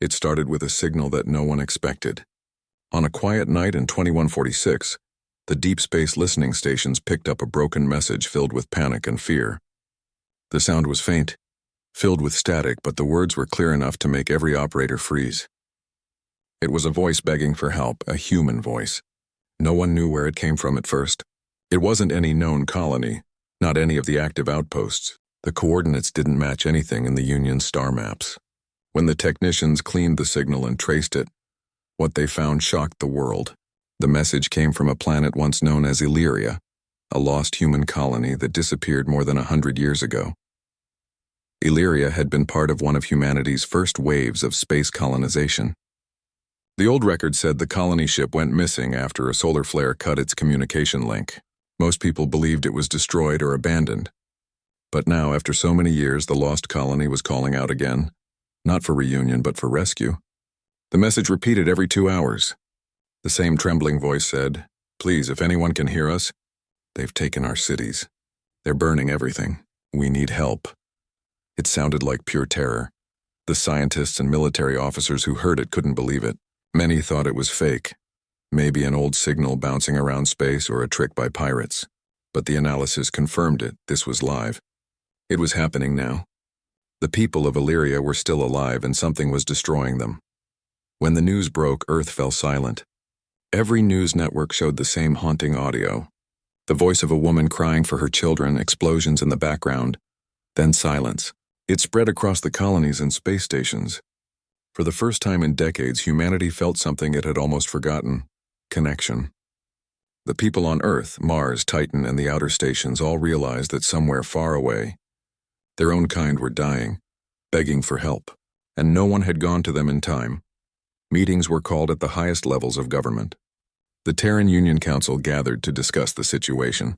It started with a signal that no one expected. On a quiet night in 2146, the deep space listening stations picked up a broken message filled with panic and fear. The sound was faint, filled with static, but the words were clear enough to make every operator freeze. It was a voice begging for help, a human voice. No one knew where it came from at first. It wasn't any known colony, not any of the active outposts. The coordinates didn't match anything in the Union's star maps. When the technicians cleaned the signal and traced it, what they found shocked the world. The message came from a planet once known as Yria, a lost human colony that disappeared more than 100 years ago. Yria had been part of one of humanity's first waves of space colonization. The old record said the colony ship went missing after a solar flare cut its communication link. Most people believed it was destroyed or abandoned. But now, after so many years, the lost colony was calling out again, not for reunion but for rescue. The message repeated every 2 hours. The same trembling voice said, "Please, if anyone can hear us, they've taken our cities. They're burning everything. We need help." It sounded like pure terror. The scientists and military officers who heard it couldn't believe it. Many thought it was fake, maybe an old signal bouncing around space or a trick by pirates. But the analysis confirmed it. This was live. It was happening now. The people of Yria were still alive and something was destroying them. When the news broke, Earth fell silent. Every news network showed the same haunting audio. The voice of a woman crying for her children, explosions in the background, then silence. It spread across the colonies and space stations. For the first time in decades, humanity felt something it had almost forgotten: connection. The people on Earth, Mars, Titan, and the outer stations all realized that somewhere far away, their own kind were dying, begging for help, and no one had gone to them in time. Meetings were called at the highest levels of government. The Terran Union Council gathered to discuss the situation.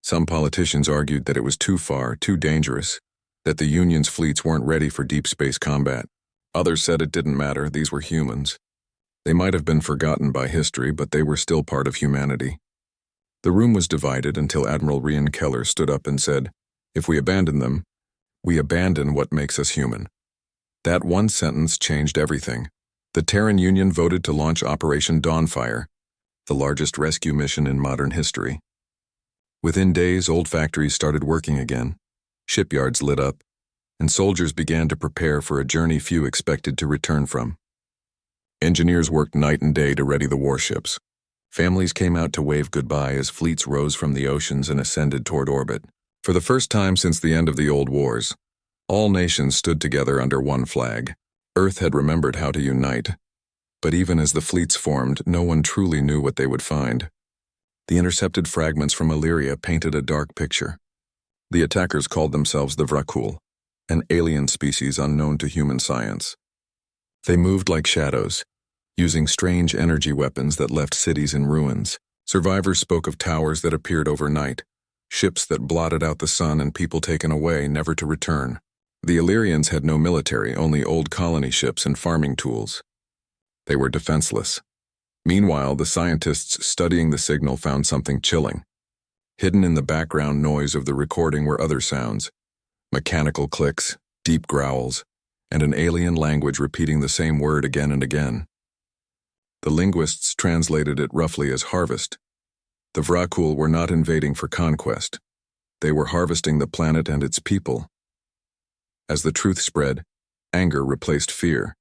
Some politicians argued that it was too far, too dangerous, that the Union's fleets weren't ready for deep space combat. Others said it didn't matter, these were humans. They might have been forgotten by history, but they were still part of humanity. The room was divided until Admiral Rian Keller stood up and said, "If we abandon them, we abandon what makes us human." That one sentence changed everything. The Terran Union voted to launch Operation Dawnfire, the largest rescue mission in modern history. Within days, old factories started working again, shipyards lit up, and soldiers began to prepare for a journey few expected to return from. Engineers worked night and day to ready the warships. Families came out to wave goodbye as fleets rose from the oceans and ascended toward orbit. For the first time since the end of the old wars, all nations stood together under one flag. Earth had remembered how to unite. But even as the fleets formed, no one truly knew what they would find. The intercepted fragments from Yria painted a dark picture. The attackers called themselves the Vracul, an alien species unknown to human science. They moved like shadows, using strange energy weapons that left cities in ruins. Survivors spoke of towers that appeared overnight, ships that blotted out the sun and people taken away, never to return. The Illyrians had no military, only old colony ships and farming tools. They were defenseless. Meanwhile, the scientists studying the signal found something chilling. Hidden in the background noise of the recording were other sounds: mechanical clicks, deep growls, and an alien language repeating the same word again and again. The linguists translated it roughly as harvest. The Vracul were not invading for conquest. They were harvesting the planet and its people. As the truth spread, anger replaced fear.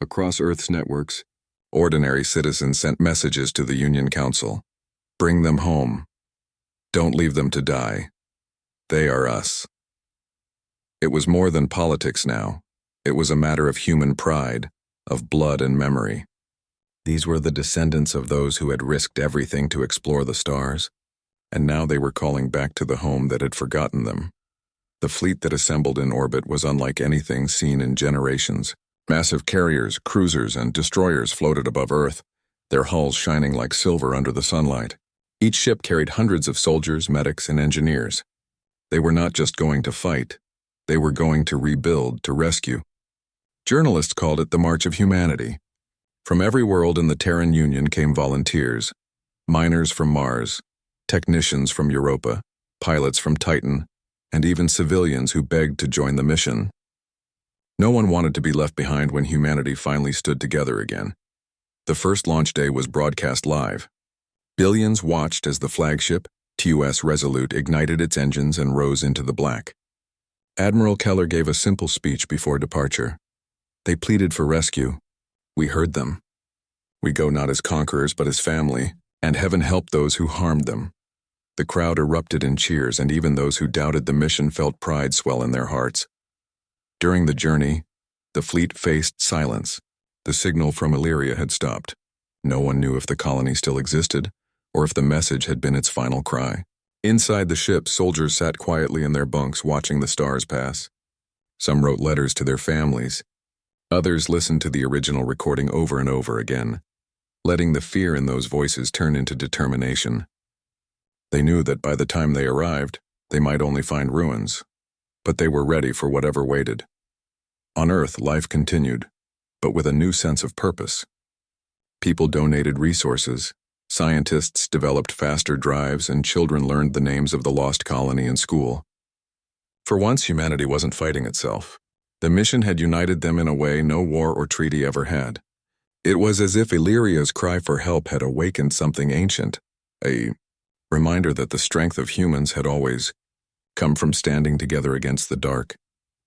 Across Earth's networks, ordinary citizens sent messages to the Union Council. Bring them home. Don't leave them to die. They are us. It was more than politics now. It was a matter of human pride, of blood and memory. These were the descendants of those who had risked everything to explore the stars, and now they were calling back to the home that had forgotten them. The fleet that assembled in orbit was unlike anything seen in generations. Massive carriers, cruisers, and destroyers floated above Earth, their hulls shining like silver under the sunlight. Each ship carried hundreds of soldiers, medics, and engineers. They were not just going to fight. They were going to rebuild, to rescue. Journalists called it the March of Humanity. From every world in the Terran Union came volunteers: miners from Mars, technicians from Europa, pilots from Titan, and even civilians who begged to join the mission. No one wanted to be left behind when humanity finally stood together again. The first launch day was broadcast live. Billions watched as the flagship, TUS Resolute, ignited its engines and rose into the black. Admiral Keller gave a simple speech before departure. They pleaded for rescue. We heard them. We go not as conquerors but as family, and heaven help those who harmed them. The crowd erupted in cheers, and even those who doubted the mission felt pride swell in their hearts. During the journey, the fleet faced silence. The signal from Yria had stopped. No one knew if the colony still existed, or if the message had been its final cry. Inside the ship, soldiers sat quietly in their bunks watching the stars pass. Some wrote letters to their families. Others listened to the original recording over and over again, letting the fear in those voices turn into determination. They knew that by the time they arrived, they might only find ruins, but they were ready for whatever waited. On Earth, life continued, but with a new sense of purpose. People donated resources, scientists developed faster drives, and children learned the names of the lost colony in school. For once, humanity wasn't fighting itself. The mission had united them in a way no war or treaty ever had. It was as if Yria's cry for help had awakened something ancient, a reminder that the strength of humans had always come from standing together against the dark.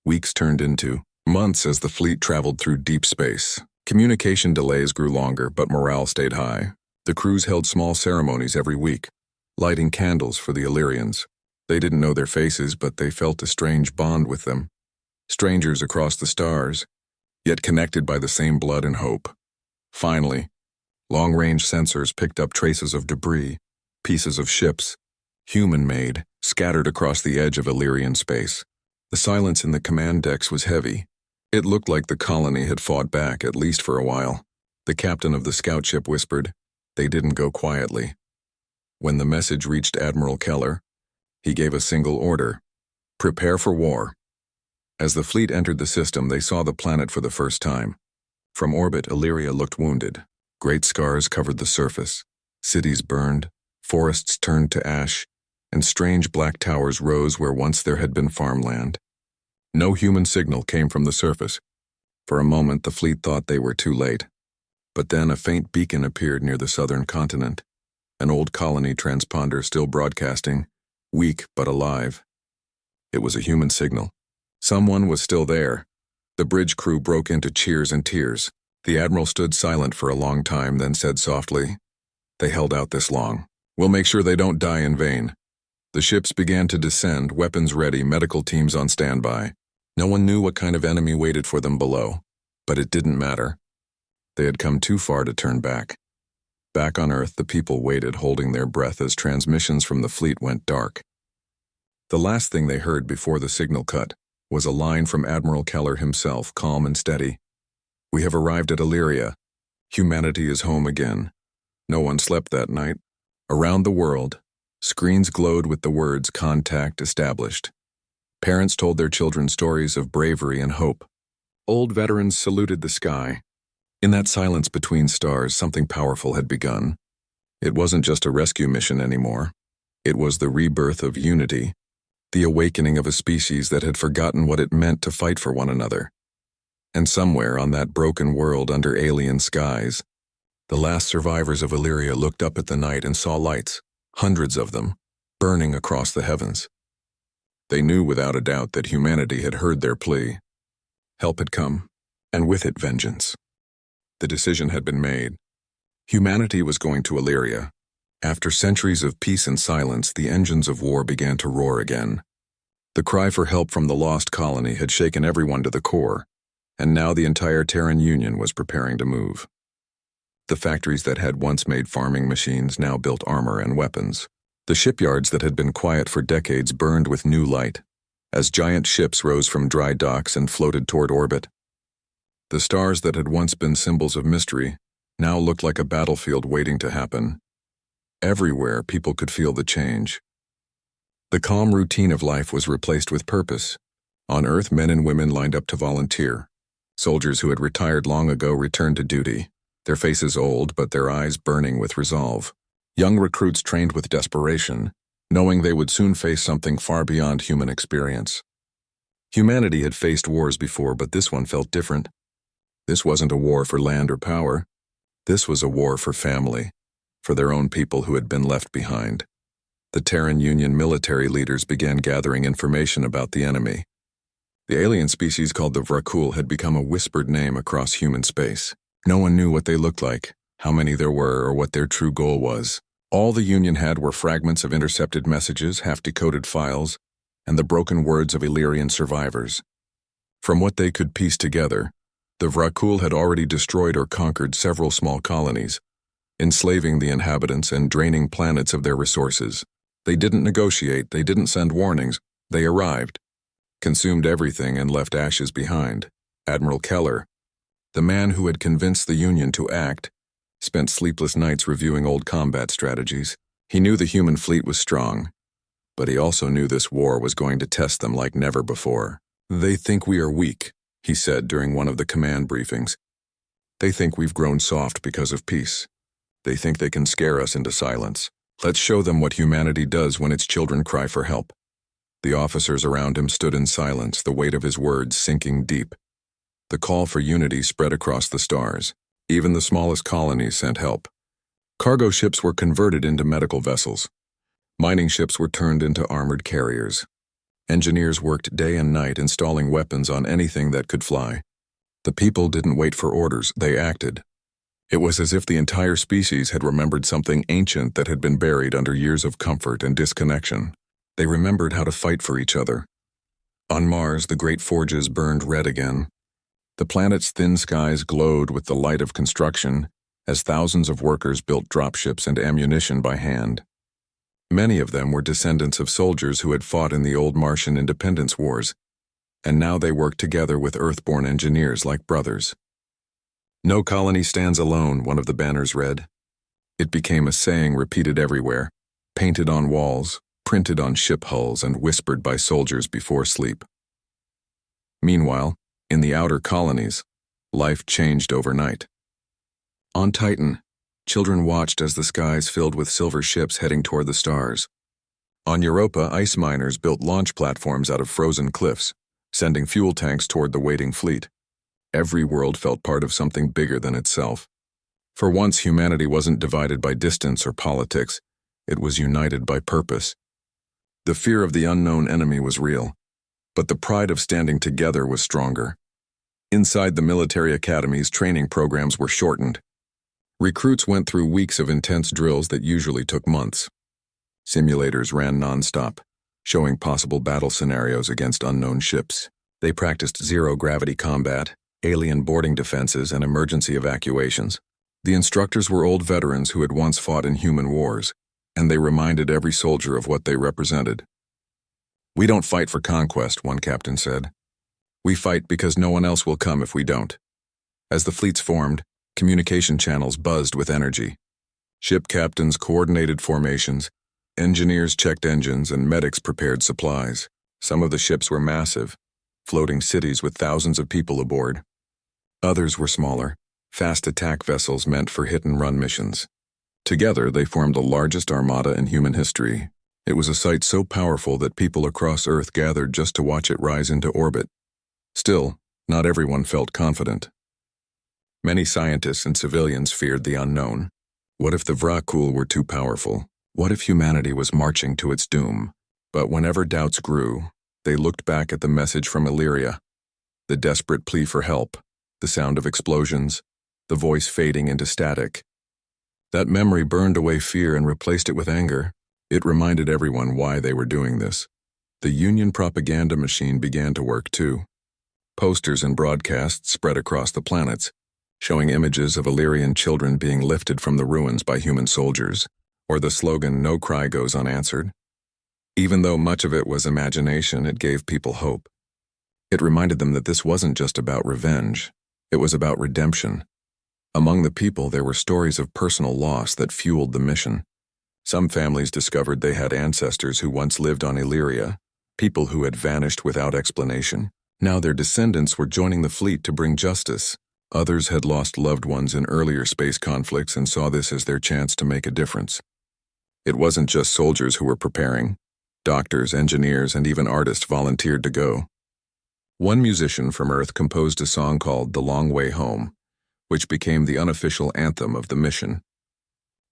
Weeks turned into months as the fleet traveled through deep space. Communication delays grew longer, but morale stayed high. The crews held small ceremonies every week, lighting candles for the Illyrians. They didn't know their faces, but they felt a strange bond with them. Strangers across the stars, yet connected by the same blood and hope. Finally, long-range sensors picked up traces of debris, pieces of ships, human-made, scattered across the edge of Illyrian space. The silence in the command decks was heavy. It looked like the colony had fought back, at least for a while. The captain of the scout ship whispered, "They didn't go quietly." When the message reached Admiral Keller, he gave a single order: prepare for war. As the fleet entered the system, they saw the planet for the first time. From orbit, Yria looked wounded. Great scars covered the surface. Cities burned, forests turned to ash, and strange black towers rose where once there had been farmland. No human signal came from the surface. For a moment, the fleet thought they were too late. But then a faint beacon appeared near the southern continent, an old colony transponder still broadcasting, weak but alive. It was a human signal. Someone was still there. The bridge crew broke into cheers and tears. The admiral stood silent for a long time, then said softly, "They held out this long. We'll make sure they don't die in vain." The ships began to descend, weapons ready, medical teams on standby. No one knew what kind of enemy waited for them below, but it didn't matter. They had come too far to turn back. Back on Earth, the people waited, holding their breath as transmissions from the fleet went dark. The last thing they heard before the signal cut was a line from Admiral Keller himself, calm and steady. "We have arrived at Yria. Humanity is home again." No one slept that night. Around the world, screens glowed with the words "Contact established." Parents told their children stories of bravery and hope. Old veterans saluted the sky. In that silence between stars, something powerful had begun. It wasn't just a rescue mission anymore. It was the rebirth of unity, the awakening of a species that had forgotten what it meant to fight for one another. And somewhere on that broken world under alien skies, the last survivors of Yria looked up at the night and saw lights, hundreds of them, burning across the heavens. They knew without a doubt that humanity had heard their plea. Help had come, and with it vengeance. The decision had been made. Humanity was going to Yria. After centuries of peace and silence, the engines of war began to roar again. The cry for help from the lost colony had shaken everyone to the core, and now the entire Terran Union was preparing to move. The factories that had once made farming machines now built armor and weapons. The shipyards that had been quiet for decades burned with new light, as giant ships rose from dry docks and floated toward orbit. The stars that had once been symbols of mystery now looked like a battlefield waiting to happen. Everywhere, people could feel the change. The calm routine of life was replaced with purpose. On Earth, men and women lined up to volunteer. Soldiers who had retired long ago returned to duty, their faces old but their eyes burning with resolve. Young recruits trained with desperation, knowing they would soon face something far beyond human experience. Humanity had faced wars before, but this one felt different. This wasn't a war for land or power. This was a war for family, for their own people who had been left behind. The Terran Union military leaders began gathering information about the enemy. The alien species called the Vra'kul had become a whispered name across human space. No one knew what they looked like, how many there were, or what their true goal was. All the Union had were fragments of intercepted messages, half-decoded files, and the broken words of Illyrian survivors. From what they could piece together, the Vra'kul had already destroyed or conquered several small colonies, enslaving the inhabitants and draining planets of their resources. They didn't negotiate, they didn't send warnings, they arrived, consumed everything and left ashes behind. Admiral Keller, the man who had convinced the Union to act, spent sleepless nights reviewing old combat strategies. He knew the human fleet was strong, but he also knew this war was going to test them like never before. "They think we are weak," he said during one of the command briefings. "They think we've grown soft because of peace. They think they can scare us into silence. Let's show them what humanity does when its children cry for help." The officers around him stood in silence, the weight of his words sinking deep. The call for unity spread across the stars. Even the smallest colonies sent help. Cargo ships were converted into medical vessels. Mining ships were turned into armored carriers. Engineers worked day and night installing weapons on anything that could fly. The people didn't wait for orders, they acted. It was as if the entire species had remembered something ancient that had been buried under years of comfort and disconnection. They remembered how to fight for each other. On Mars, the great forges burned red again. The planet's thin skies glowed with the light of construction as thousands of workers built dropships and ammunition by hand. Many of them were descendants of soldiers who had fought in the old Martian independence wars, and now they worked together with Earth-born engineers like brothers. "No colony stands alone," one of the banners read. It became a saying repeated everywhere, painted on walls, printed on ship hulls, and whispered by soldiers before sleep. Meanwhile, in the outer colonies, life changed overnight. On Titan, children watched as the skies filled with silver ships heading toward the stars. On Europa, ice miners built launch platforms out of frozen cliffs, sending fuel tanks toward the waiting fleet. Every world felt part of something bigger than itself. For once, humanity wasn't divided by distance or politics. It was united by purpose. The fear of the unknown enemy was real, but the pride of standing together was stronger. Inside the military academies, training programs were shortened. Recruits went through weeks of intense drills that usually took months. Simulators ran nonstop, showing possible battle scenarios against unknown ships. They practiced zero-gravity combat, alien boarding defenses, and emergency evacuations. The instructors were old veterans who had once fought in human wars, and they reminded every soldier of what they represented. "We don't fight for conquest," one captain said. "We fight because no one else will come if we don't." As the fleets formed, communication channels buzzed with energy. Ship captains coordinated formations, engineers checked engines, and medics prepared supplies. Some of the ships were massive, floating cities with thousands of people aboard. Others were smaller, fast attack vessels meant for hit-and-run missions. Together, they formed the largest armada in human history. It was a sight so powerful that people across Earth gathered just to watch it rise into orbit. Still, not everyone felt confident. Many scientists and civilians feared the unknown. What if the Vra'kul were too powerful? What if humanity was marching to its doom? But whenever doubts grew, they looked back at the message from Yria, the desperate plea for help, the sound of explosions, the voice fading into static. That memory burned away fear and replaced it with anger. It reminded everyone why they were doing this. The Union propaganda machine began to work too. Posters and broadcasts spread across the planets, showing images of Illyrian children being lifted from the ruins by human soldiers, or the slogan, "No cry goes unanswered." Even though much of it was imagination, it gave people hope. It reminded them that this wasn't just about revenge, it was about redemption. Among the people, there were stories of personal loss that fueled the mission. Some families discovered they had ancestors who once lived on Yria, people who had vanished without explanation. Now their descendants were joining the fleet to bring justice. Others had lost loved ones in earlier space conflicts and saw this as their chance to make a difference. It wasn't just soldiers who were preparing. Doctors, engineers, and even artists volunteered to go. One musician from Earth composed a song called The Long Way Home, which became the unofficial anthem of the mission.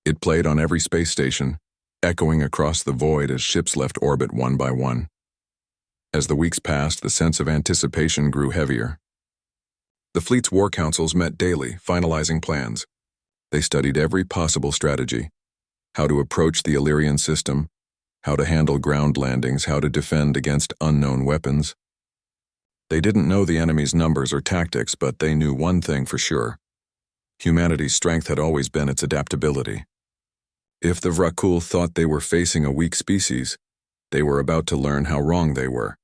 It played on every space station, echoing across the void as ships left orbit one by one. As the weeks passed, the sense of anticipation grew heavier. The fleet's war councils met daily, finalizing plans. They studied every possible strategy: how to approach the Illyrian system, how to handle ground landings, how to defend against unknown weapons. They didn't know the enemy's numbers or tactics, but they knew one thing for sure. Humanity's strength had always been its adaptability. If the Vra'kul thought they were facing a weak species, they were about to learn how wrong they were.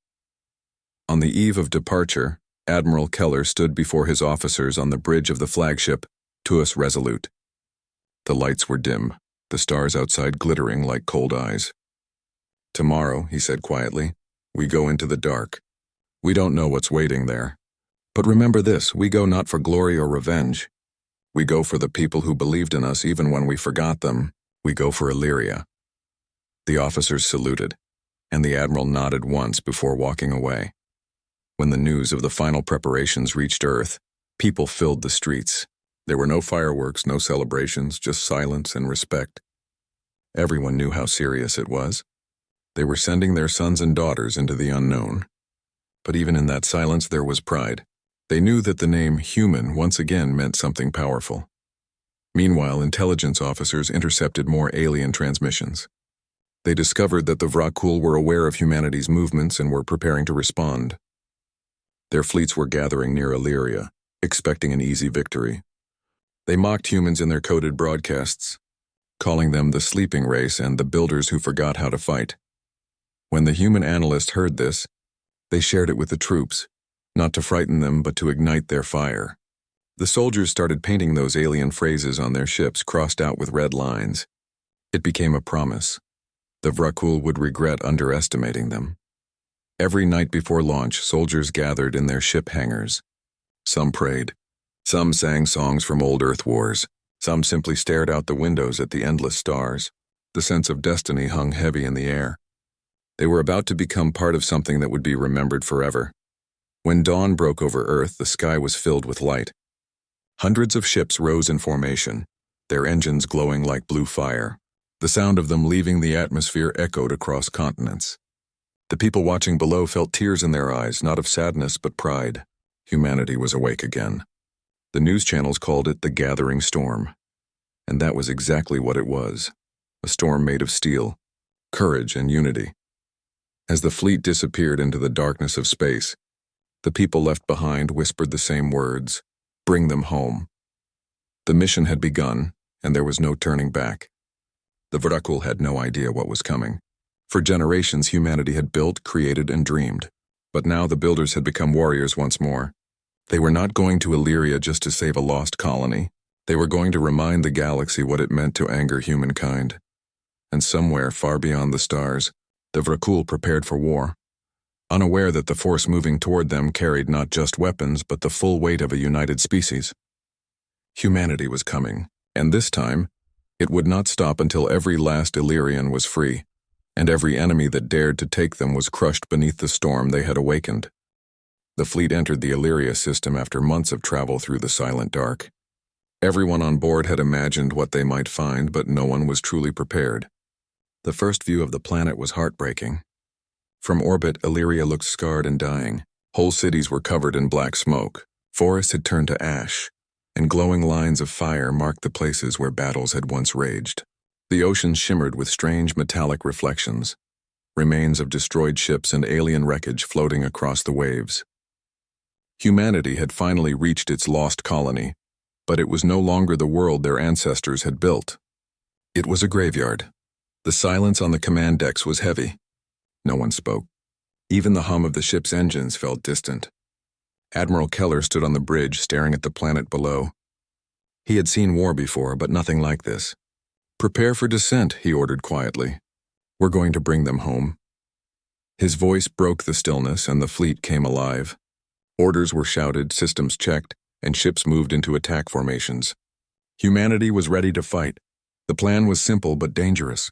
On the eve of departure, Admiral Keller stood before his officers on the bridge of the flagship, Tuus Resolute. The lights were dim, the stars outside glittering like cold eyes. "Tomorrow," he said quietly, "we go into the dark. We don't know what's waiting there. But remember this, we go not for glory or revenge. We go for the people who believed in us even when we forgot them. We go for Yria." The officers saluted, and the Admiral nodded once before walking away. When the news of the final preparations reached Earth, people filled the streets. There were no fireworks, no celebrations, just silence and respect. Everyone knew how serious it was. They were sending their sons and daughters into the unknown. But even in that silence there was pride. They knew that the name human once again meant something powerful. Meanwhile, intelligence officers intercepted more alien transmissions. They discovered that the Vra'kul were aware of humanity's movements and were preparing to respond. Their fleets were gathering near Yria, expecting an easy victory. They mocked humans in their coded broadcasts, calling them the sleeping race and the builders who forgot how to fight. When the human analysts heard this, they shared it with the troops, not to frighten them but to ignite their fire. The soldiers started painting those alien phrases on their ships, crossed out with red lines. It became a promise. The Vra'kul would regret underestimating them. Every night before launch, soldiers gathered in their ship hangars. Some prayed. Some sang songs from old Earth wars. Some simply stared out the windows at the endless stars. The sense of destiny hung heavy in the air. They were about to become part of something that would be remembered forever. When dawn broke over Earth, the sky was filled with light. Hundreds of ships rose in formation, their engines glowing like blue fire. The sound of them leaving the atmosphere echoed across continents. The people watching below felt tears in their eyes, not of sadness but pride. Humanity was awake again. The news channels called it the Gathering Storm. And that was exactly what it was. A storm made of steel, courage, and unity. As the fleet disappeared into the darkness of space, the people left behind whispered the same words: "Bring them home." The mission had begun, and there was no turning back. The Vra'kul had no idea what was coming. For generations, humanity had built, created, and dreamed. But now the builders had become warriors once more. They were not going to Yria just to save a lost colony. They were going to remind the galaxy what it meant to anger humankind. And somewhere far beyond the stars, the Vra'kul prepared for war, unaware that the force moving toward them carried not just weapons but the full weight of a united species. Humanity was coming, and this time, it would not stop until every last Illyrian was free, and every enemy that dared to take them was crushed beneath the storm they had awakened. The fleet entered the Yria system after months of travel through the silent dark. Everyone on board had imagined what they might find, but no one was truly prepared. The first view of the planet was heartbreaking. From orbit, Yria looked scarred and dying. Whole cities were covered in black smoke. Forests had turned to ash, and glowing lines of fire marked the places where battles had once raged. The ocean shimmered with strange metallic reflections, remains of destroyed ships and alien wreckage floating across the waves. Humanity had finally reached its lost colony, but it was no longer the world their ancestors had built. It was a graveyard. The silence on the command decks was heavy. No one spoke. Even the hum of the ship's engines felt distant. Admiral Keller stood on the bridge staring at the planet below. He had seen war before, but nothing like this. "Prepare for descent," he ordered quietly. "We're going to bring them home." His voice broke the stillness, and the fleet came alive. Orders were shouted, systems checked, and ships moved into attack formations. Humanity was ready to fight. The plan was simple but dangerous.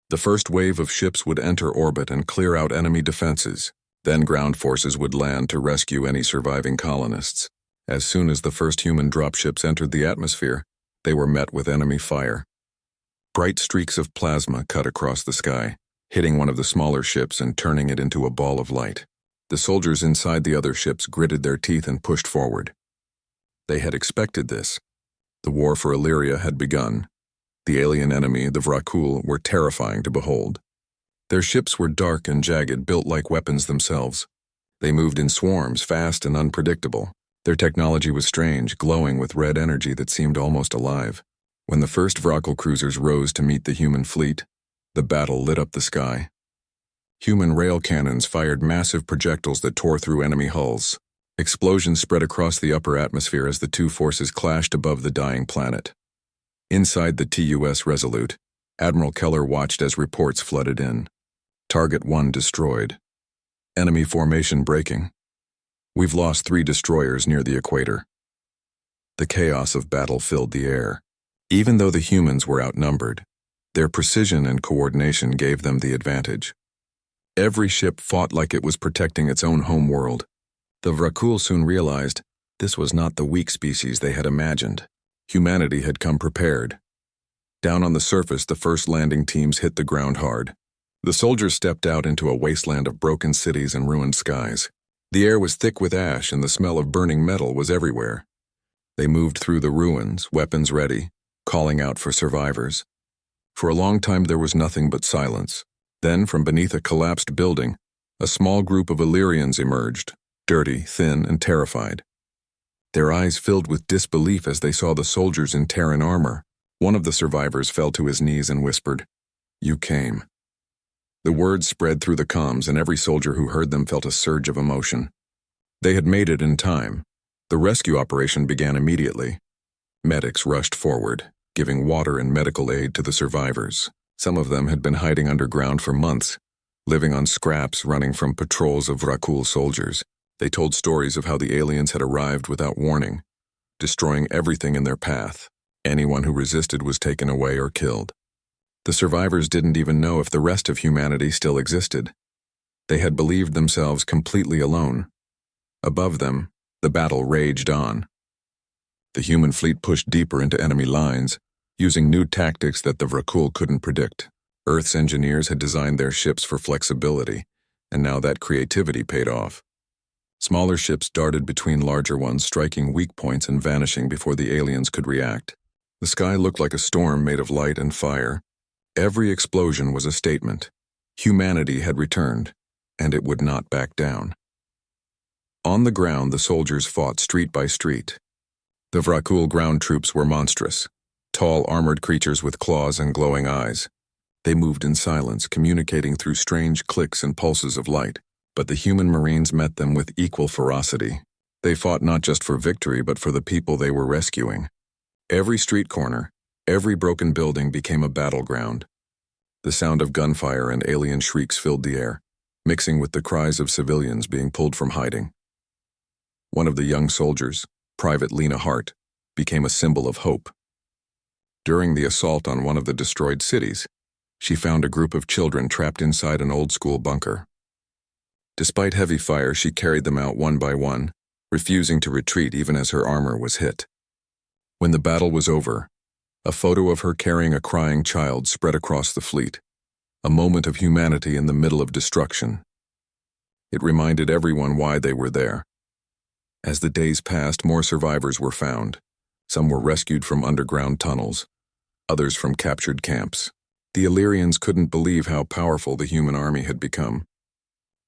The first wave of ships would enter orbit and clear out enemy defenses. Then ground forces would land to rescue any surviving colonists. As soon as the first human dropships entered the atmosphere, they were met with enemy fire. Bright streaks of plasma cut across the sky, hitting one of the smaller ships and turning it into a ball of light. The soldiers inside the other ships gritted their teeth and pushed forward. They had expected this. The war for Yria had begun. The alien enemy, the Vra'kul, were terrifying to behold. Their ships were dark and jagged, built like weapons themselves. They moved in swarms, fast and unpredictable. Their technology was strange, glowing with red energy that seemed almost alive. When the first Vra'kul cruisers rose to meet the human fleet, the battle lit up the sky. Human rail cannons fired massive projectiles that tore through enemy hulls. Explosions spread across the upper atmosphere as the two forces clashed above the dying planet. Inside the TUS Resolute, Admiral Keller watched as reports flooded in. Target 1 destroyed. Enemy formation breaking. We've lost 3 destroyers near the equator. The chaos of battle filled the air. Even though the humans were outnumbered, their precision and coordination gave them the advantage. Every ship fought like it was protecting its own home world. The Vra'kul soon realized this was not the weak species they had imagined. Humanity had come prepared. Down on the surface, the first landing teams hit the ground hard. The soldiers stepped out into a wasteland of broken cities and ruined skies. The air was thick with ash and the smell of burning metal was everywhere. They moved through the ruins, weapons ready, calling out for survivors. For a long time there was nothing but silence. Then, from beneath a collapsed building, a small group of Illyrians emerged, dirty, thin, and terrified. Their eyes filled with disbelief as they saw the soldiers in Terran armor. One of the survivors fell to his knees and whispered, "You came." The words spread through the comms, and every soldier who heard them felt a surge of emotion. They had made it in time. The rescue operation began immediately. Medics rushed forward, giving water and medical aid to the survivors. Some of them had been hiding underground for months, living on scraps running from patrols of Vra'kul soldiers. They told stories of how the aliens had arrived without warning, destroying everything in their path. Anyone who resisted was taken away or killed. The survivors didn't even know if the rest of humanity still existed. They had believed themselves completely alone. Above them, the battle raged on. The human fleet pushed deeper into enemy lines, using new tactics that the Vra'kul couldn't predict. Earth's engineers had designed their ships for flexibility, and now that creativity paid off. Smaller ships darted between larger ones, striking weak points and vanishing before the aliens could react. The sky looked like a storm made of light and fire. Every explosion was a statement. Humanity had returned, and it would not back down. On the ground, the soldiers fought street by street. The Vra'kul ground troops were monstrous. Tall, armored creatures with claws and glowing eyes. They moved in silence, communicating through strange clicks and pulses of light. But the human Marines met them with equal ferocity. They fought not just for victory, but for the people they were rescuing. Every street corner, every broken building became a battleground. The sound of gunfire and alien shrieks filled the air, mixing with the cries of civilians being pulled from hiding. One of the young soldiers, Private Lena Hart, became a symbol of hope. During the assault on one of the destroyed cities, she found a group of children trapped inside an old-school bunker. Despite heavy fire, she carried them out one by one, refusing to retreat even as her armor was hit. When the battle was over, a photo of her carrying a crying child spread across the fleet, a moment of humanity in the middle of destruction. It reminded everyone why they were there. As the days passed, more survivors were found. Some were rescued from underground tunnels, others from captured camps. The Illyrians couldn't believe how powerful the human army had become.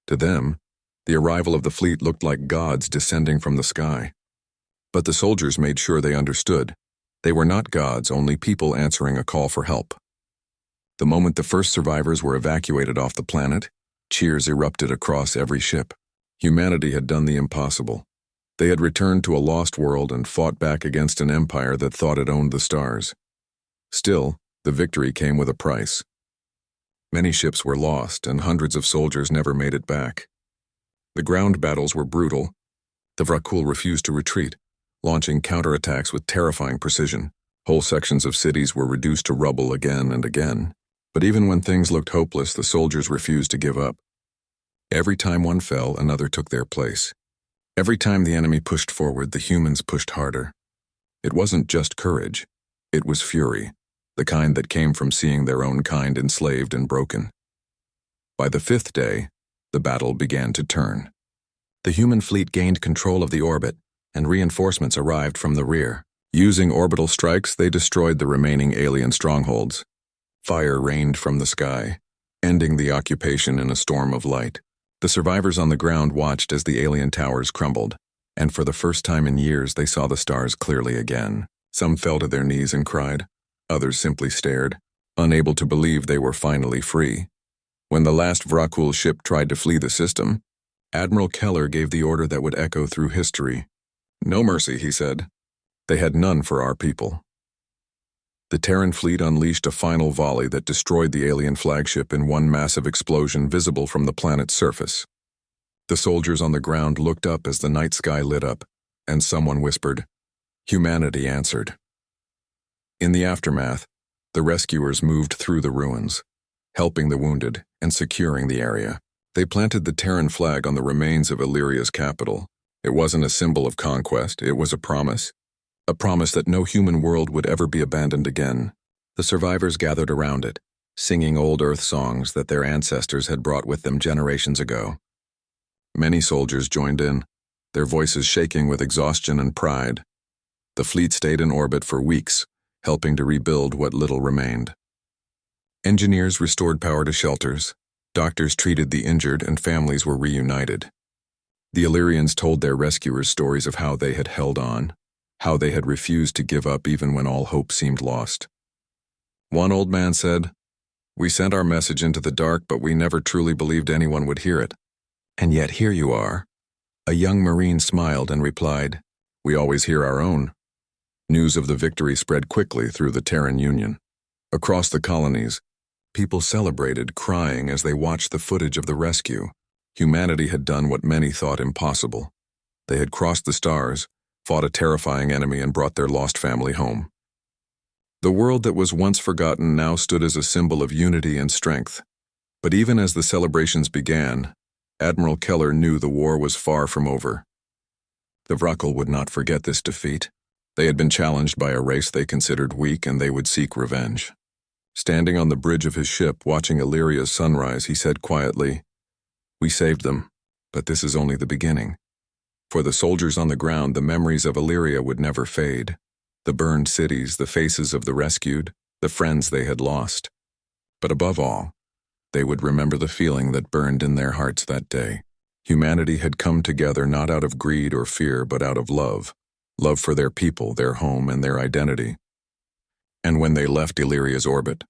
To them, the arrival of the fleet looked like gods descending from the sky. But the soldiers made sure they understood. They were not gods, only people answering a call for help. The moment the first survivors were evacuated off the planet, cheers erupted across every ship. Humanity had done the impossible. They had returned to a lost world and fought back against an empire that thought it owned the stars. Still, the victory came with a price. Many ships were lost, and hundreds of soldiers never made it back. The ground battles were brutal. The Vra'kul refused to retreat, launching counterattacks with terrifying precision. Whole sections of cities were reduced to rubble again and again. But even when things looked hopeless, the soldiers refused to give up. Every time one fell, another took their place. Every time the enemy pushed forward, the humans pushed harder. It wasn't just courage. It was fury, the kind that came from seeing their own kind enslaved and broken. By the fifth day, the battle began to turn. The human fleet gained control of the orbit, and reinforcements arrived from the rear. Using orbital strikes, they destroyed the remaining alien strongholds. Fire rained from the sky, ending the occupation in a storm of light. The survivors on the ground watched as the alien towers crumbled, and for the first time in years they saw the stars clearly again. Some fell to their knees and cried. Others simply stared, unable to believe they were finally free. When the last Vracul ship tried to flee the system, Admiral Keller gave the order that would echo through history. "No mercy," he said. They had none for our people. The Terran fleet unleashed a final volley that destroyed the alien flagship in one massive explosion visible from the planet's surface. The soldiers on the ground looked up as the night sky lit up, and someone whispered, "Humanity answered." In the aftermath, the rescuers moved through the ruins, helping the wounded and securing the area. They planted the Terran flag on the remains of Illyria's capital. It wasn't a symbol of conquest, it was a promise that no human world would ever be abandoned again. The survivors gathered around it, singing old Earth songs that their ancestors had brought with them generations ago. Many soldiers joined in, their voices shaking with exhaustion and pride. The fleet stayed in orbit for weeks, helping to rebuild what little remained. Engineers restored power to shelters, doctors treated the injured, and families were reunited. The Illyrians told their rescuers stories of how they had held on, how they had refused to give up even when all hope seemed lost. One old man said, "We sent our message into the dark, but we never truly believed anyone would hear it. And yet here you are." A young Marine smiled and replied, "We always hear our own." News of the victory spread quickly through the Terran Union. Across the colonies, people celebrated, crying as they watched the footage of the rescue. Humanity had done what many thought impossible. They had crossed the stars, fought a terrifying enemy, and brought their lost family home. The world that was once forgotten now stood as a symbol of unity and strength. But even as the celebrations began, Admiral Keller knew the war was far from over. The Vracul would not forget this defeat. They had been challenged by a race they considered weak, and they would seek revenge. Standing on the bridge of his ship, watching Illyria's sunrise, he said quietly, "We saved them, but this is only the beginning." For the soldiers on the ground, the memories of Yria would never fade. The burned cities, the faces of the rescued, the friends they had lost. But above all, they would remember the feeling that burned in their hearts that day. Humanity had come together not out of greed or fear, but out of love. Love for their people, their home, and their identity. And when they left Illyria's orbit,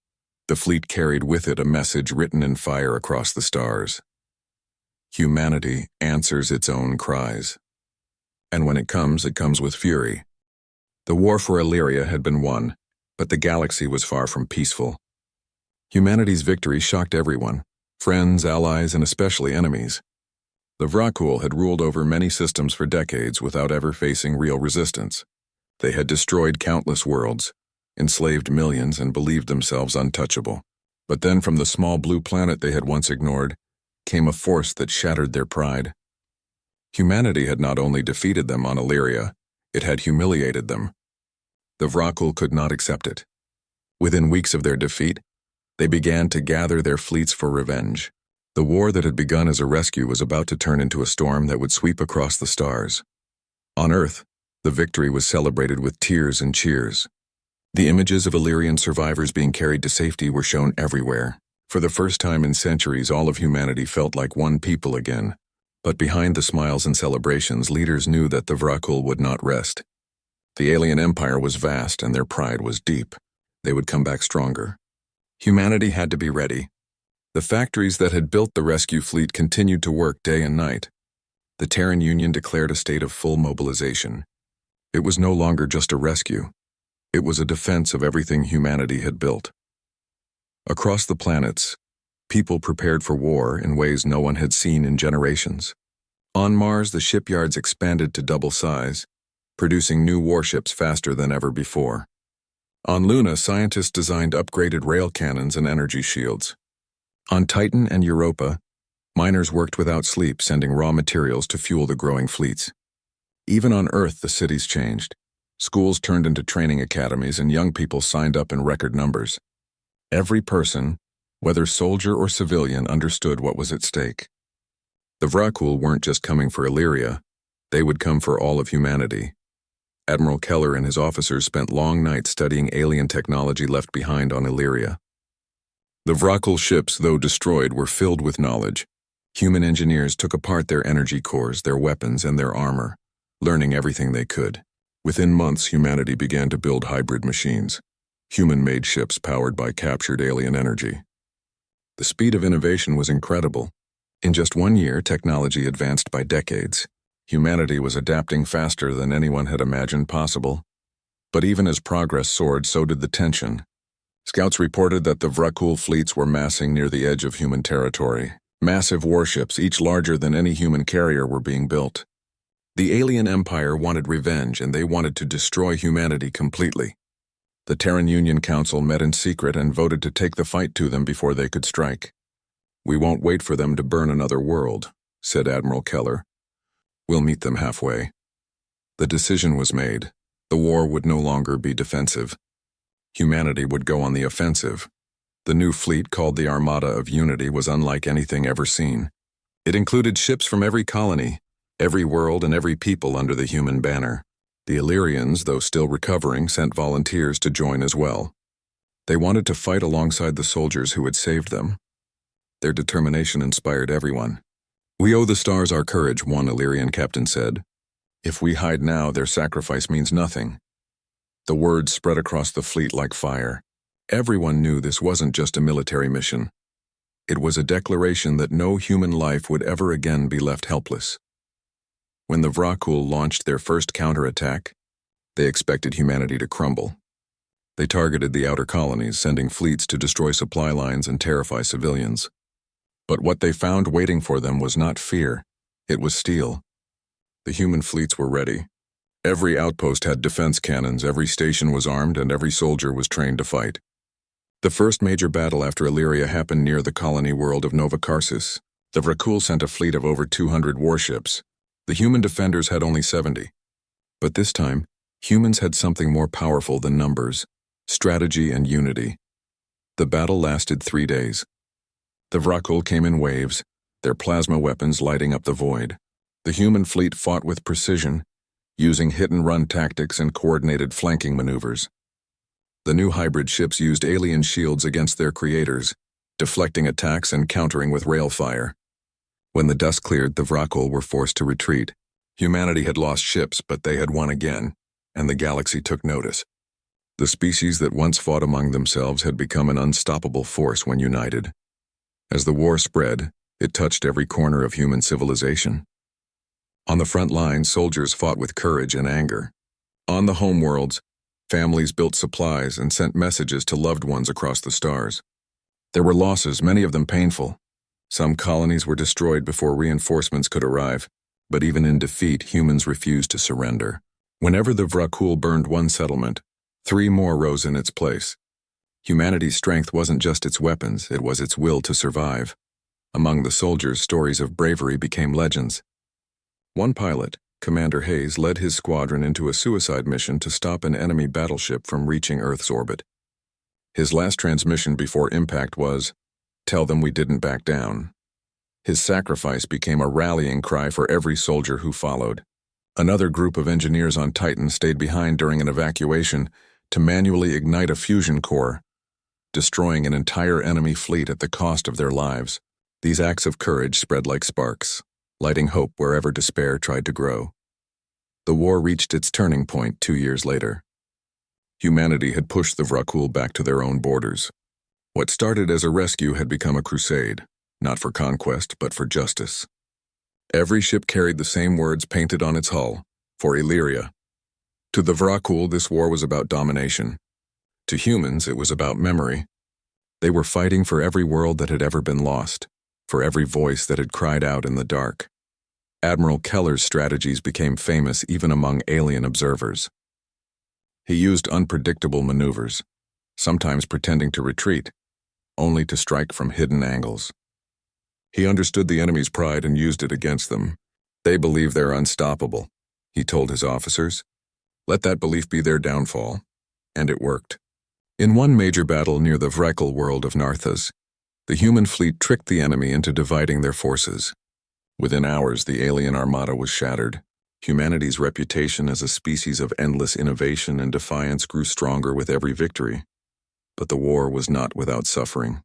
the fleet carried with it a message written in fire across the stars. Humanity answers its own cries. And when it comes with fury. The war for Yria had been won, but the galaxy was far from peaceful. Humanity's victory shocked everyone, friends, allies, and especially enemies. The Vracul had ruled over many systems for decades without ever facing real resistance. They had destroyed countless worlds, enslaved millions, and believed themselves untouchable. But then from the small blue planet they had once ignored, came a force that shattered their pride. Humanity had not only defeated them on Yria, it had humiliated them. The Vracul could not accept it. Within weeks of their defeat, they began to gather their fleets for revenge. The war that had begun as a rescue was about to turn into a storm that would sweep across the stars. On Earth, the victory was celebrated with tears and cheers. The images of Illyrian survivors being carried to safety were shown everywhere. For the first time in centuries, all of humanity felt like one people again. But behind the smiles and celebrations, leaders knew that the Vracul would not rest. The alien empire was vast and their pride was deep. They would come back stronger. Humanity had to be ready. The factories that had built the rescue fleet continued to work day and night. The Terran Union declared a state of full mobilization. It was no longer just a rescue. It was a defense of everything humanity had built. Across the planets, people prepared for war in ways no one had seen in generations. On Mars, the shipyards expanded to double size, producing new warships faster than ever before. On Luna, scientists designed upgraded rail cannons and energy shields. On Titan and Europa, Miners worked without sleep, sending raw materials to fuel the growing fleets. Even on Earth, the cities changed. Schools turned into training academies, and young people signed up in record numbers. Every person, whether soldier or civilian, understood what was at stake. The Vra'kul weren't just coming for Yria, they would come for all of humanity. Admiral Keller and his officers spent long nights studying alien technology left behind on Yria. The Vra'kul ships, though destroyed, were filled with knowledge. Human engineers took apart their energy cores, their weapons, and their armor, learning everything they could. Within months, humanity began to build hybrid machines, human-made ships powered by captured alien energy. The speed of innovation was incredible. In just 1 year, technology advanced by decades. Humanity was adapting faster than anyone had imagined possible. But even as progress soared, so did the tension. Scouts reported that the Vra'kul fleets were massing near the edge of human territory. Massive warships, each larger than any human carrier, were being built. The alien empire wanted revenge, and they wanted to destroy humanity completely. The Terran Union Council met in secret and voted to take the fight to them before they could strike. "We won't wait for them to burn another world," said Admiral Keller. "We'll meet them halfway." The decision was made. The war would no longer be defensive. Humanity would go on the offensive. The new fleet, called the Armada of Unity, was unlike anything ever seen. It included ships from every colony, every world, and every people under the human banner. The Illyrians, though still recovering, sent volunteers to join as well. They wanted to fight alongside the soldiers who had saved them. Their determination inspired everyone. "We owe the stars our courage," one Illyrian captain said. "If we hide now, their sacrifice means nothing." The word spread across the fleet like fire. Everyone knew this wasn't just a military mission. It was a declaration that no human life would ever again be left helpless. When the Vra'kul launched their first counterattack, they expected humanity to crumble. They targeted the outer colonies, sending fleets to destroy supply lines and terrify civilians. But what they found waiting for them was not fear, it was steel. The human fleets were ready. Every outpost had defense cannons, every station was armed, and every soldier was trained to fight. The first major battle after Yria happened near the colony world of Nova Karsus. The Vra'kul sent a fleet of over 200 warships. The human defenders had only 70. But this time, humans had something more powerful than numbers: strategy and unity. The battle lasted 3 days. The Vra'kul came in waves, their plasma weapons lighting up the void. The human fleet fought with precision, using hit-and-run tactics and coordinated flanking maneuvers. The new hybrid ships used alien shields against their creators, deflecting attacks and countering with rail fire. When the dust cleared, the Vra'kul were forced to retreat. Humanity had lost ships, but they had won again, and the galaxy took notice. The species that once fought among themselves had become an unstoppable force when united. As the war spread, it touched every corner of human civilization. On the front lines, soldiers fought with courage and anger. On the homeworlds, families built supplies and sent messages to loved ones across the stars. There were losses, many of them painful. Some colonies were destroyed before reinforcements could arrive, but even in defeat, humans refused to surrender. Whenever the Vra'kul burned one settlement, 3 more rose in its place. Humanity's strength wasn't just its weapons, it was its will to survive. Among the soldiers, stories of bravery became legends. One pilot, Commander Hayes, led his squadron into a suicide mission to stop an enemy battleship from reaching Earth's orbit. His last transmission before impact was, "Tell them we didn't back down." His sacrifice became a rallying cry for every soldier who followed. Another group of engineers on Titan stayed behind during an evacuation to manually ignite a fusion core, destroying an entire enemy fleet at the cost of their lives. These acts of courage spread like sparks, lighting hope wherever despair tried to grow. The war reached its turning point 2 years later. Humanity had pushed the Vra'kul back to their own borders. What started as a rescue had become a crusade, not for conquest, but for justice. Every ship carried the same words painted on its hull: for Yria. To the Vra'kul, this war was about domination. To humans, it was about memory. They were fighting for every world that had ever been lost, for every voice that had cried out in the dark. Admiral Keller's strategies became famous even among alien observers. He used unpredictable maneuvers, sometimes pretending to retreat, only to strike from hidden angles. He understood the enemy's pride and used it against them. They believe they're unstoppable, he told his officers. Let that belief be their downfall. And it worked. In one major battle near the Vracal world of Narthas, the human fleet tricked the enemy into dividing their forces. Within hours, the alien armada was shattered. Humanity's reputation as a species of endless innovation and defiance grew stronger with every victory. But the war was not without suffering.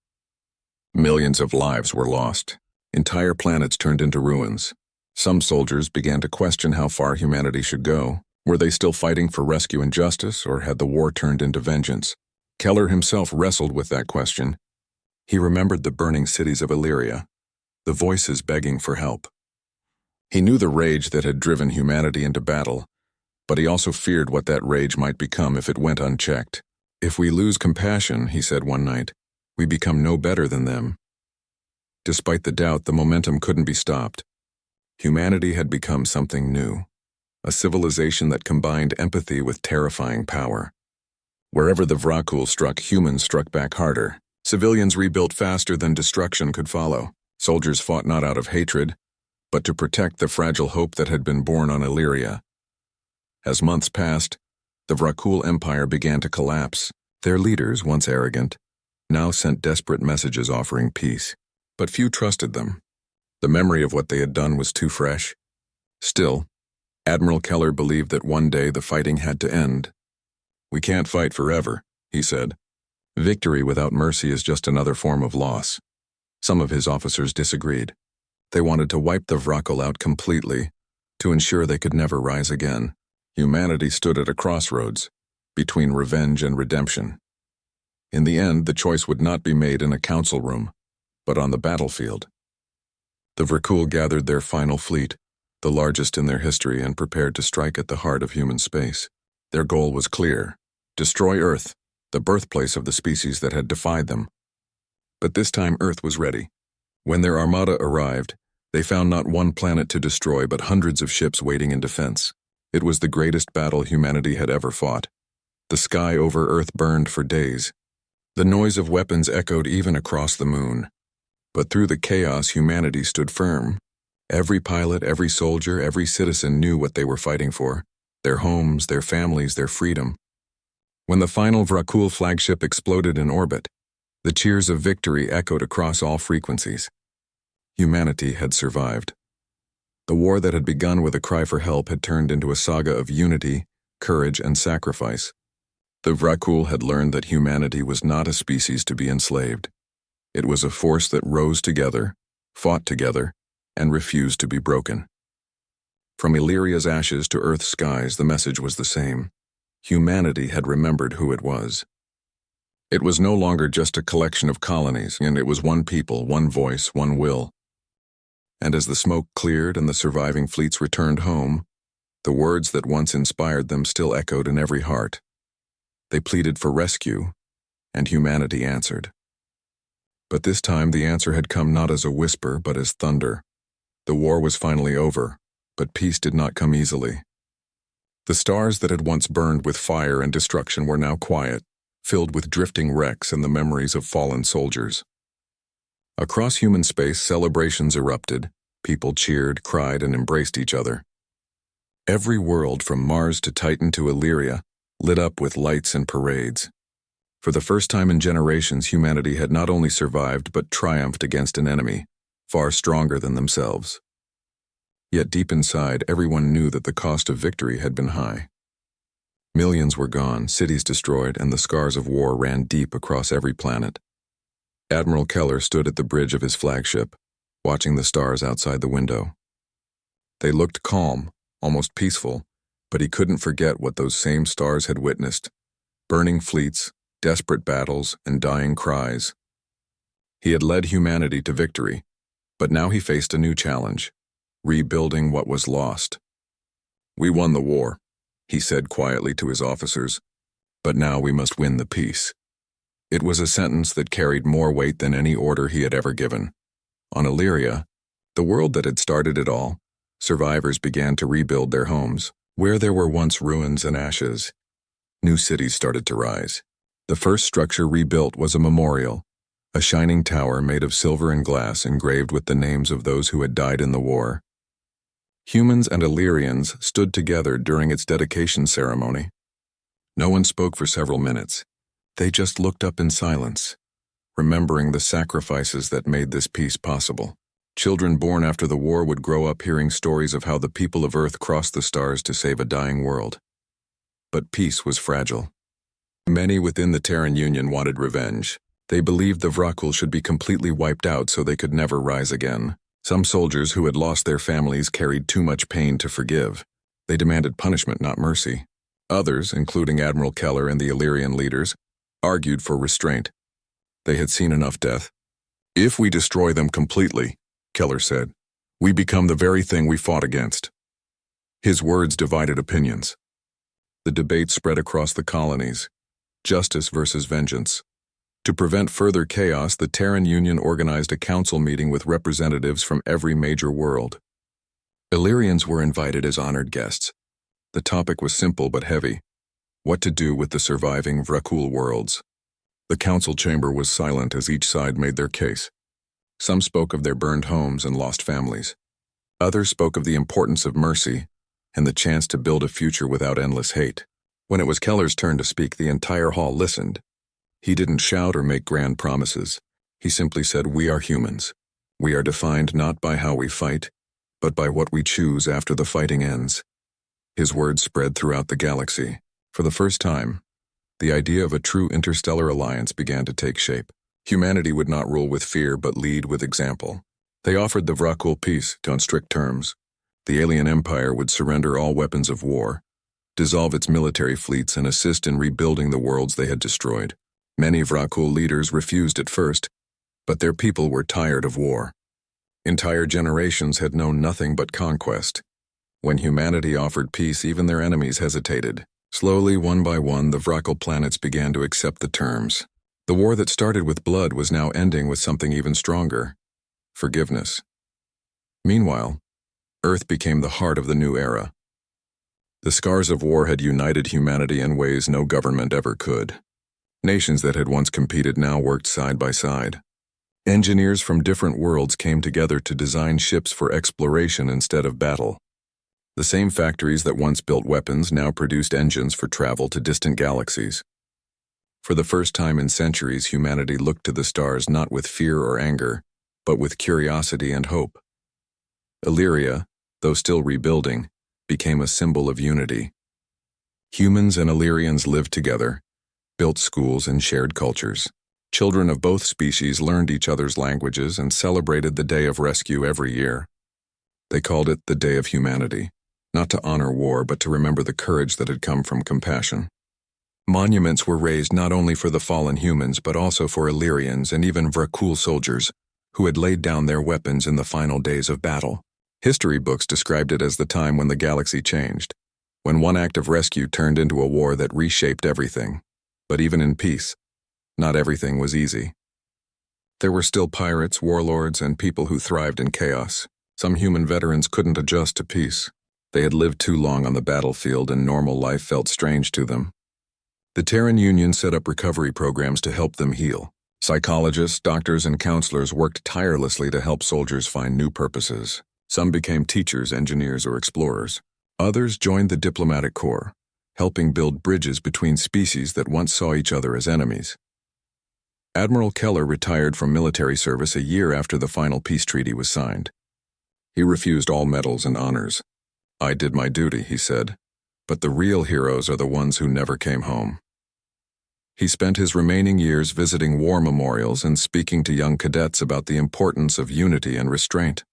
Millions of lives were lost. Entire planets turned into ruins. Some soldiers began to question how far humanity should go. Were they still fighting for rescue and justice, or had the war turned into vengeance? Keller himself wrestled with that question. He remembered the burning cities of Yria, the voices begging for help. He knew the rage that had driven humanity into battle, but he also feared what that rage might become if it went unchecked. If we lose compassion, he said one night, we become no better than them. Despite the doubt, the momentum couldn't be stopped. Humanity had become something new, a civilization that combined empathy with terrifying power. Wherever the Vracul struck, humans struck back harder. Civilians rebuilt faster than destruction could follow. Soldiers fought not out of hatred, but to protect the fragile hope that had been born on Yria. As months passed, the Vracul Empire began to collapse. Their leaders, once arrogant, now sent desperate messages offering peace. But few trusted them. The memory of what they had done was too fresh. Still, Admiral Keller believed that one day the fighting had to end. We can't fight forever, he said. Victory without mercy is just another form of loss. Some of his officers disagreed. They wanted to wipe the Vracul out completely, to ensure they could never rise again. Humanity stood at a crossroads, between revenge and redemption. In the end, the choice would not be made in a council room, but on the battlefield. The Vracul gathered their final fleet, the largest in their history, and prepared to strike at the heart of human space. Their goal was clear: destroy Earth, the birthplace of the species that had defied them. But this time Earth was ready. When their armada arrived, they found not one planet to destroy, but hundreds of ships waiting in defense. It was the greatest battle humanity had ever fought. The sky over Earth burned for days. The noise of weapons echoed even across the moon. But through the chaos, humanity stood firm. Every pilot, every soldier, every citizen knew what they were fighting for: their homes, their families, their freedom. When the final Vracul flagship exploded in orbit, the cheers of victory echoed across all frequencies. Humanity had survived. The war that had begun with a cry for help had turned into a saga of unity, courage, and sacrifice. The Vracul had learned that humanity was not a species to be enslaved. It was a force that rose together, fought together, and refused to be broken. From Illyria's ashes to Earth's skies, the message was the same. Humanity had remembered who it was. It was no longer just a collection of colonies, and it was one people, one voice, one will. And as the smoke cleared and the surviving fleets returned home, the words that once inspired them still echoed in every heart. They pleaded for rescue, and humanity answered. But this time the answer had come not as a whisper, but as thunder. The war was finally over, but peace did not come easily. The stars that had once burned with fire and destruction were now quiet, filled with drifting wrecks and the memories of fallen soldiers. Across human space, celebrations erupted. People cheered, cried, and embraced each other. Every world, from Mars to Titan to Yria, lit up with lights and parades. For the first time in generations, humanity had not only survived but triumphed against an enemy, far stronger than themselves. Yet deep inside, everyone knew that the cost of victory had been high. Millions were gone, cities destroyed, and the scars of war ran deep across every planet. Admiral Keller stood at the bridge of his flagship, watching the stars outside the window. They looked calm, almost peaceful, but he couldn't forget what those same stars had witnessed: burning fleets, desperate battles, and dying cries. He had led humanity to victory, but now he faced a new challenge: rebuilding what was lost. "We won the war," he said quietly to his officers, "but now we must win the peace." It was a sentence that carried more weight than any order he had ever given. On Yria, the world that had started it all, survivors began to rebuild their homes. Where there were once ruins and ashes, new cities started to rise. The first structure rebuilt was a memorial, a shining tower made of silver and glass engraved with the names of those who had died in the war. Humans and Illyrians stood together during its dedication ceremony. No one spoke for several minutes. They just looked up in silence, remembering the sacrifices that made this peace possible. Children born after the war would grow up hearing stories of how the people of Earth crossed the stars to save a dying world. But peace was fragile. Many within the Terran Union wanted revenge. They believed the Vrokul should be completely wiped out so they could never rise again. Some soldiers who had lost their families carried too much pain to forgive. They demanded punishment, not mercy. Others, including Admiral Keller and the Illyrian leaders, argued for restraint. They had seen enough death. "If we destroy them completely," Keller said, "we become the very thing we fought against." His words divided opinions. The debate spread across the colonies. Justice versus vengeance. To prevent further chaos, the Terran Union organized a council meeting with representatives from every major world. Illyrians were invited as honored guests. The topic was simple but heavy: what to do with the surviving Vrokul worlds. The council chamber was silent as each side made their case. Some spoke of their burned homes and lost families. Others spoke of the importance of mercy and the chance to build a future without endless hate. When it was Keller's turn to speak, the entire hall listened. He didn't shout or make grand promises. He simply said, "We are humans. We are defined not by how we fight, but by what we choose after the fighting ends." His words spread throughout the galaxy. For the first time, the idea of a true interstellar alliance began to take shape. Humanity would not rule with fear but lead with example. They offered the Vrokul peace on strict terms. The alien empire would surrender all weapons of war, dissolve its military fleets, and assist in rebuilding the worlds they had destroyed. Many Vrokul leaders refused at first, but their people were tired of war. Entire generations had known nothing but conquest. When humanity offered peace, even their enemies hesitated. Slowly, one by one, the Vrokul planets began to accept the terms. The war that started with blood was now ending with something even stronger: forgiveness. Meanwhile, Earth became the heart of the new era. The scars of war had united humanity in ways no government ever could. Nations that had once competed now worked side by side. Engineers from different worlds came together to design ships for exploration instead of battle. The same factories that once built weapons now produced engines for travel to distant galaxies. For the first time in centuries, humanity looked to the stars not with fear or anger, but with curiosity and hope. Yria, though still rebuilding, became a symbol of unity. Humans and Illyrians lived together, built schools and shared cultures. Children of both species learned each other's languages and celebrated the Day of Rescue every year. They called it the Day of Humanity, not to honor war but to remember the courage that had come from compassion. Monuments were raised not only for the fallen humans but also for Illyrians and even Vrokul soldiers who had laid down their weapons in the final days of battle. History books described it as the time when the galaxy changed, when one act of rescue turned into a war that reshaped everything. But even in peace, not everything was easy. There were still pirates, warlords, and people who thrived in chaos. Some human veterans couldn't adjust to peace. They had lived too long on the battlefield and normal life felt strange to them. The Terran Union set up recovery programs to help them heal. Psychologists, doctors, and counselors worked tirelessly to help soldiers find new purposes. Some became teachers, engineers, or explorers. Others joined the diplomatic corps, helping build bridges between species that once saw each other as enemies. Admiral Keller retired from military service a year after the final peace treaty was signed. He refused all medals and honors. "I did my duty," he said, "but the real heroes are the ones who never came home." He spent his remaining years visiting war memorials and speaking to young cadets about the importance of unity and restraint.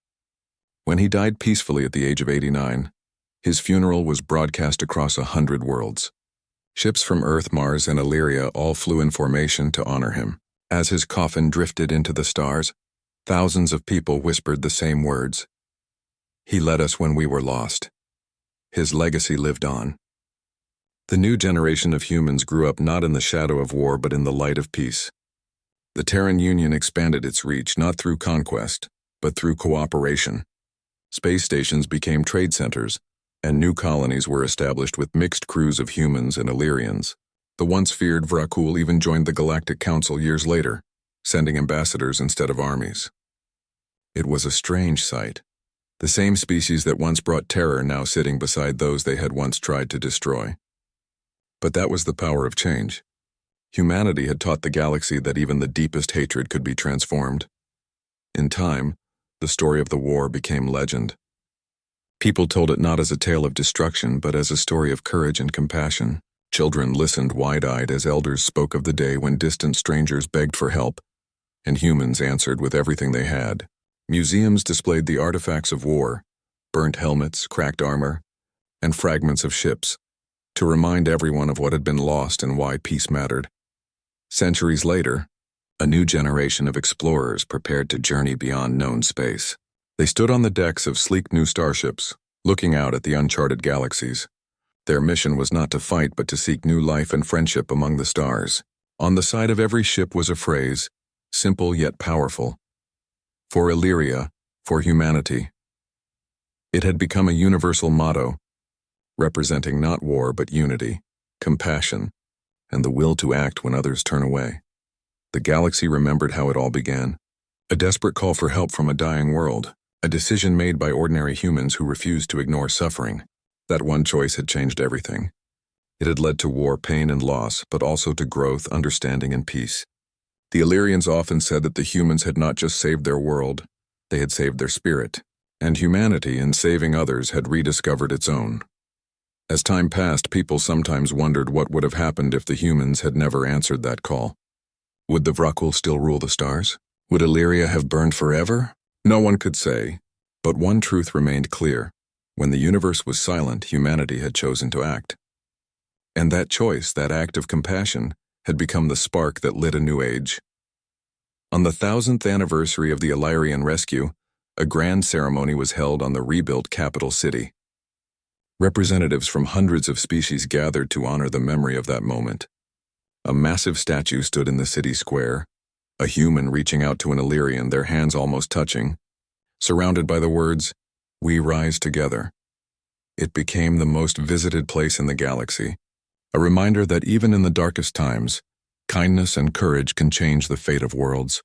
When he died peacefully at the age of 89, his funeral was broadcast across 100 worlds. Ships from Earth, Mars, and Yria all flew in formation to honor him. As his coffin drifted into the stars, thousands of people whispered the same words: "He led us when we were lost." His legacy lived on. The new generation of humans grew up not in the shadow of war but in the light of peace. The Terran Union expanded its reach not through conquest, but through cooperation. Space stations became trade centers, and new colonies were established with mixed crews of humans and Illyrians. The once feared Vrokul even joined the Galactic Council years later, sending ambassadors instead of armies. It was a strange sight. The same species that once brought terror now sitting beside those they had once tried to destroy. But that was the power of change. Humanity had taught the galaxy that even the deepest hatred could be transformed. In time, the story of the war became legend. People told it not as a tale of destruction, but as a story of courage and compassion. Children listened wide-eyed as elders spoke of the day when distant strangers begged for help, and humans answered with everything they had. Museums displayed the artifacts of war, burnt helmets, cracked armor, and fragments of ships, to remind everyone of what had been lost and why peace mattered. Centuries later, a new generation of explorers prepared to journey beyond known space. They stood on the decks of sleek new starships, looking out at the uncharted galaxies. Their mission was not to fight but to seek new life and friendship among the stars. On the side of every ship was a phrase, simple yet powerful. For Yria, for humanity. It had become a universal motto, representing not war but unity, compassion, and the will to act when others turn away. The galaxy remembered how it all began. A desperate call for help from a dying world, a decision made by ordinary humans who refused to ignore suffering. That one choice had changed everything. It had led to war, pain, and loss, but also to growth, understanding, and peace. The Illyrians often said that the humans had not just saved their world, they had saved their spirit, and humanity, in saving others, had rediscovered its own. As time passed, people sometimes wondered what would have happened if the humans had never answered that call. Would the Vrokul still rule the stars? Would Yria have burned forever? No one could say, but one truth remained clear. When the universe was silent, humanity had chosen to act. And that choice, that act of compassion, had become the spark that lit a new age. On the 1000th anniversary of the Illyrian rescue, a grand ceremony was held on the rebuilt capital city. Representatives from hundreds of species gathered to honor the memory of that moment. A massive statue stood in the city square, a human reaching out to an Illyrian, their hands almost touching, surrounded by the words, "We rise together." It became the most visited place in the galaxy, a reminder that even in the darkest times, kindness and courage can change the fate of worlds.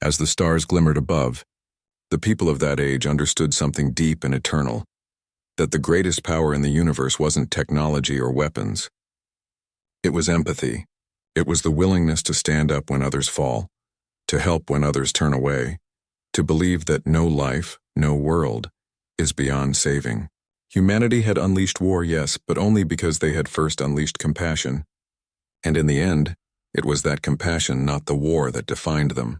As the stars glimmered above, the people of that age understood something deep and eternal, that the greatest power in the universe wasn't technology or weapons. It was empathy. It was the willingness to stand up when others fall, to help when others turn away, to believe that no life, no world, is beyond saving. Humanity had unleashed war, yes, but only because they had first unleashed compassion. And in the end, it was that compassion, not the war, that defined them.